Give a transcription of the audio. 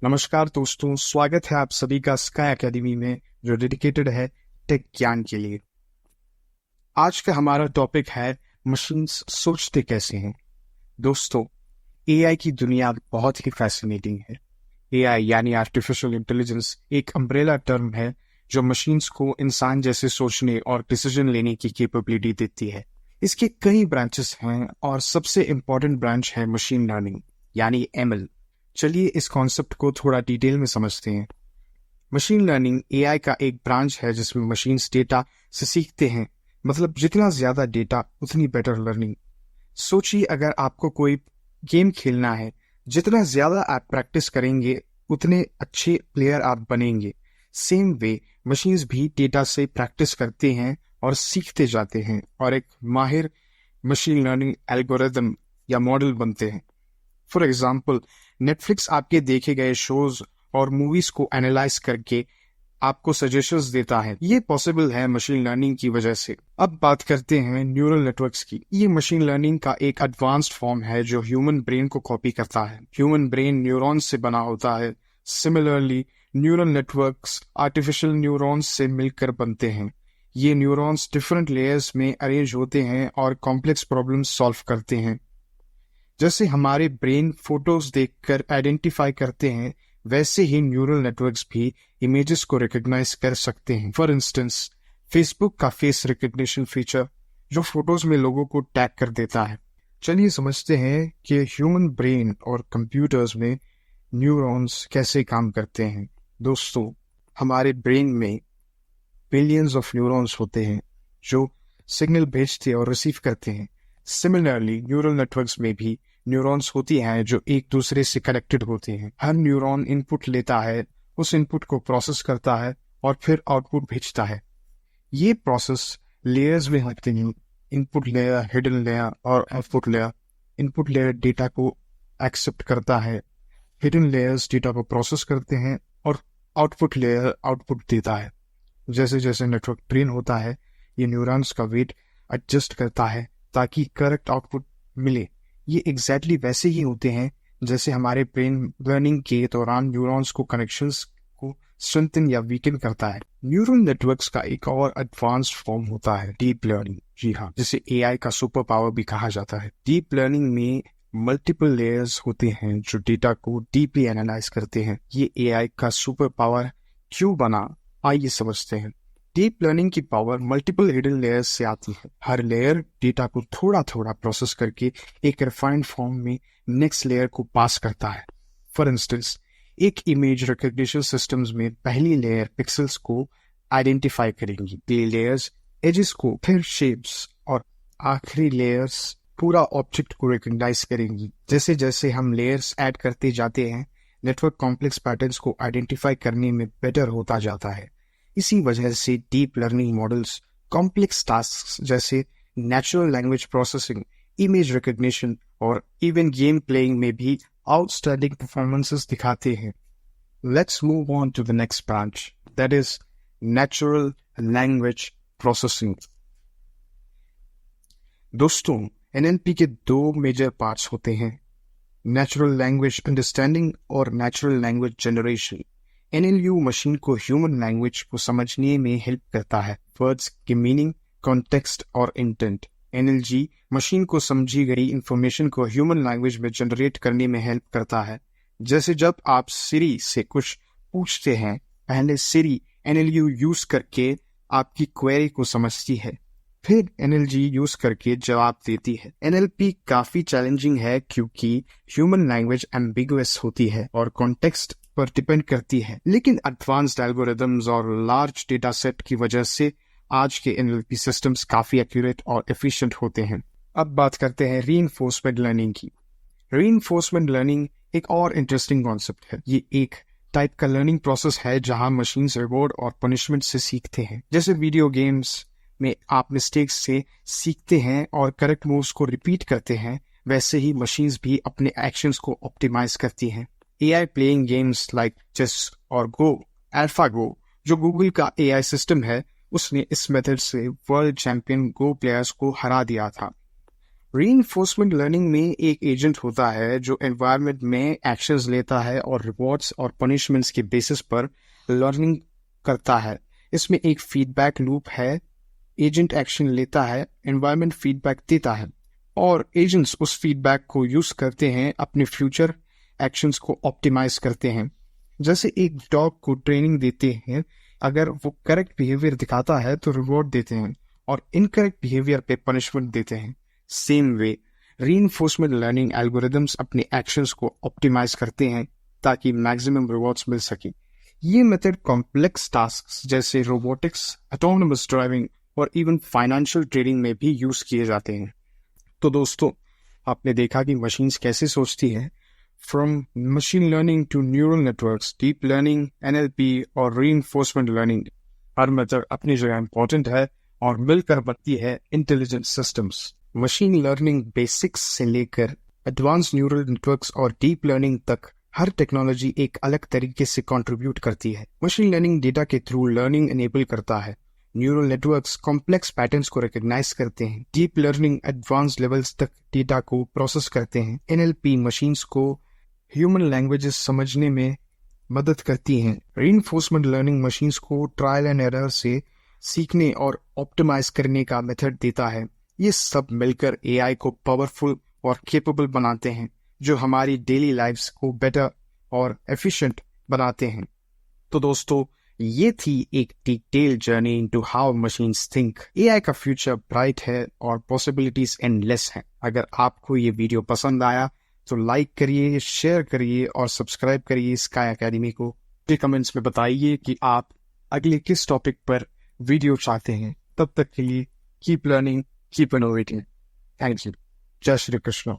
नमस्कार दोस्तों, स्वागत है आप सभी का स्काई एकेडमी में जो डेडिकेटेड है टेक ज्ञान के लिए। आज का हमारा टॉपिक है मशीन्स सोचते कैसे हैं। दोस्तों, एआई की दुनिया बहुत ही फैसिनेटिंग है। एआई यानी आर्टिफिशियल इंटेलिजेंस एक अम्ब्रेला टर्म है जो मशीन्स को इंसान जैसे सोचने और डिसीजन लेने की कैपेबिलिटी देती है। इसके कई ब्रांचेस हैं और सबसे इम्पोर्टेंट ब्रांच है मशीन लर्निंग यानी एमएल। चलिए इस कॉन्सेप्ट को थोड़ा डिटेल में समझते हैं। मशीन लर्निंग एआई का एक ब्रांच है जिसमें मशीन्स डेटा से सीखते हैं, मतलब जितना ज्यादा डेटा उतनी बेटर लर्निंग। सोचिए, अगर आपको कोई गेम खेलना है, जितना ज्यादा आप प्रैक्टिस करेंगे उतने अच्छे प्लेयर आप बनेंगे। सेम वे मशीन्स भी डेटा से प्रैक्टिस करते हैं और सीखते जाते हैं और एक माहिर मशीन लर्निंग एल्गोरिदम या मॉडल बनते हैं। फॉर एग्जाम्पल, नेटफ्लिक्स आपके देखे गए शोज और मूवीज को एनालाइज करके आपको सजेशंस देता है। ये पॉसिबल है मशीन लर्निंग की वजह से। अब बात करते हैं न्यूरल नेटवर्क्स की। ये मशीन लर्निंग का एक एडवांस्ड फॉर्म है जो ह्यूमन ब्रेन को कॉपी करता है। ह्यूमन ब्रेन न्यूरॉन्स से बना होता है। Similarly neural networks artificial neurons से मिलकर बनते हैं। ये न्यूरॉन्स डिफरेंट लेयर्स में अरेंज होते हैं और कॉम्प्लेक्स प्रॉब्लम्स सॉल्व करते हैं। जैसे हमारे ब्रेन फोटोज देखकर आइडेंटिफाई करते हैं, वैसे ही न्यूरल नेटवर्क्स भी इमेजेस को रिकॉग्नाइज कर सकते हैं। फॉर इंस्टेंस, फेसबुक का फेस रिकॉग्निशन फीचर जो फोटोज में लोगों को टैग कर देता है। चलिए समझते हैं कि ह्यूमन ब्रेन और कंप्यूटर्स में न्यूरॉन्स कैसे काम करते हैं। दोस्तों, हमारे ब्रेन में बिलियंस ऑफ न्यूरॉन्स होते हैं जो सिग्नल भेजते और रिसीव करते हैं। सिमिलरली न्यूरल नेटवर्क्स में भी न्यूरॉन्स होती हैं जो एक दूसरे से कनेक्टेड होते हैं। हर न्यूरॉन इनपुट लेता है, उस इनपुट को प्रोसेस करता है और फिर आउटपुट भेजता है। ये प्रोसेस लेयर्स में होते हैं, इनपुट लेयर, हिडन लेयर और output layer. Input layer data को एक्सेप्ट करता है, हिडन लेयर्स डेटा को प्रोसेस करते हैं और आउटपुट लेयर आउटपुट देता है। जैसे जैसे नेटवर्क ट्रेन होता है, ये न्यूरॉन्स का वेट एडजस्ट करता है ताकि करेक्ट आउटपुट मिले। ये एग्जैक्टली वैसे ही होते हैं जैसे हमारे ब्रेन लर्निंग के दौरान न्यूरॉन्स को कनेक्शंस को स्ट्रेंथन या वीकन करता है। न्यूरल नेटवर्क्स का एक और एडवांस्ड फॉर्म होता है डीप लर्निंग। जी हाँ, जिसे एआई का सुपर पावर भी कहा जाता है। डीप लर्निंग में मल्टीपल लेयर्स होते हैं जो डेटा को डीपली एनालाइज करते हैं। ये एआई का सुपर पावर क्यों बना, आइए समझते हैं। डीप लर्निंग की पावर मल्टीपल हिडन लेयर्स से आती है। हर लेयर डेटा को थोड़ा थोड़ा प्रोसेस करके एक रिफाइंड फॉर्म में नेक्स्ट लेयर को पास करता है। फॉर इंस्टेंस, एक इमेज रिकॉग्निशन सिस्टम्स में पहली लेयर पिक्सेल्स को आइडेंटिफाई करेंगी, ये लेयर्स एजेस को, फिर शेप्स और आखिरी लेयर्स पूरा ऑब्जेक्ट को रिकॉग्नाइज करेंगी। जैसे जैसे हम लेयर्स ऐड करते जाते हैं, नेटवर्क कॉम्प्लेक्स पैटर्न्स को आइडेंटिफाई करने में बेटर होता जाता है। इसी वजह से deep learning models complex task जैसे natural language processing, image recognition और इवन गेम प्लेइंग में भी आउटस्टैंडिंग परफॉर्मेंसेस दिखाते हैं। Let's move on to the next branch, that is natural language processing. दोस्तों, एनएलपी के दो मेजर पार्ट्स होते हैं, नेचुरल लैंग्वेज अंडरस्टैंडिंग और natural language generation. NLU machine को ह्यूमन लैंग्वेज को समझने में हेल्प करता है, वर्ड्स के मीनिंग, कॉन्टेक्स्ट और इंटेंट। एनएलजी मशीन को समझी गई इंफॉर्मेशन को ह्यूमन लैंग्वेज में जनरेट करने में हेल्प करता है। जैसे जब आप सिरी से कुछ पूछते हैं, पहले सिरी एनएलयू यूज करके आपकी क्वेरी को समझती है, फिर एनएलजी यूज करके जवाब देती है। एनएलपी काफी चैलेंजिंग है क्योंकि ह्यूमन लैंग्वेज एम्बिगुअस होती है और कॉन्टेक्स्ट पर डिपेंड करती है, लेकिन एडवांस्ड एल्गोरिदम्स और लार्ज डेटा सेट की वजह से आज के एनएलपी सिस्टम्स काफी एक्यूरेट और एफिशिएंट होते हैं। अब बात करते हैं रीइंफोर्समेंट लर्निंग की। रीइंफोर्समेंट लर्निंग एक और इंटरेस्टिंग कॉन्सेप्ट है। ये एक टाइप का लर्निंग प्रोसेस है जहां मशीन्स रिवॉर्ड और पनिशमेंट से सीखते हैं। जैसे वीडियो गेम्स में आप मिस्टेक्स से सीखते हैं और करेक्ट मूव्स को रिपीट करते हैं, वैसे ही मशीन्स भी अपने एक्शंस को ऑप्टिमाइज करती हैं। AI playing games like chess और गो, अल्फागो जो गूगल का एआई सिस्टम है, उसने इस मेथड से वर्ल्ड चैंपियन गो प्लेयर्स को हरा दिया था। रीइंफोर्समेंट लर्निंग में एक एजेंट होता है जो एनवायरनमेंट में एक्शंस लेता है और रिवॉर्ड्स और पनिशमेंट्स के बेसिस पर लर्निंग करता है। इसमें एक फीडबैक लूप है। एजेंट एक्शन लेता है, एनवायरनमेंट फीडबैक देता है और एजेंट्स उस फीडबैक को यूज करते हैं, अपने फ्यूचर एक्शंस को ऑप्टिमाइज करते हैं। जैसे एक डॉग को ट्रेनिंग देते हैं, अगर वो करेक्ट बिहेवियर दिखाता है तो रिवॉर्ड देते हैं और इनकरेक्ट बिहेवियर पे पनिशमेंट देते हैं। Same way reinforcement learning algorithms अपने एक्शंस को ऑप्टिमाइज करते हैं ताकि मैक्सिमम रिवॉर्ड्स मिल सके। ये मेथड कॉम्प्लेक्स टास्क्स जैसे रोबोटिक्स, ऑटोनोमस ड्राइविंग और इवन फाइनेंशियल ट्रेडिंग में भी यूज किए जाते हैं। तो दोस्तों, आपने देखा कि मशीन्स कैसे सोचती है। From machine learning to neural networks, deep learning, NLP और रीइंफोर्समेंट लर्निंग, हर मेथड अपनी जगह इंपॉर्टेंट है और मिलकर बनती है intelligent systems. Machine learning basics से लेकर एडवांस न्यूरल नेटवर्क्स और डीप लर्निंग तक हर टेक्नोलॉजी एक अलग तरीके से कंट्रीब्यूट करती है। मशीन लर्निंग डेटा के थ्रू लर्निंग एनेबल करता है। न्यूरल नेटवर्क्स कॉम्प्लेक्स पैटर्न्स को रिकॉग्नाइज करते हैं। डीप लर्निंग एडवांस लेवल्स तक डेटा को प्रोसेस करते हैं। एनएलपी मशीन्स को ह्यूमन लैंग्वेजेस समझने में मदद करती हैं। रीइंफोर्समेंट लर्निंग मशीन्स को ट्रायल एंड एरर से सीखने और ऑप्टिमाइज करने का मेथड देता है। ये सब मिलकर एआई को पावरफुल और केपेबल बनाते हैं, जो हमारी डेली लाइफ्स को बेटर और एफिशिएंट बनाते हैं। तो दोस्तों, ये थी एक detail journey into how machines think. AI का फ्यूचर ब्राइट है और पॉसिबिलिटीज एंडलेस हैं। अगर आपको ये वीडियो पसंद आया तो लाइक करिए, शेयर करिए और सब्सक्राइब करिए स्काई एकेडमी को। कमेंट्स में बताइए कि आप अगले किस टॉपिक पर वीडियो चाहते हैं। तब तक के लिए keep learning, keep innovating. Thank you. जय श्री कृष्ण।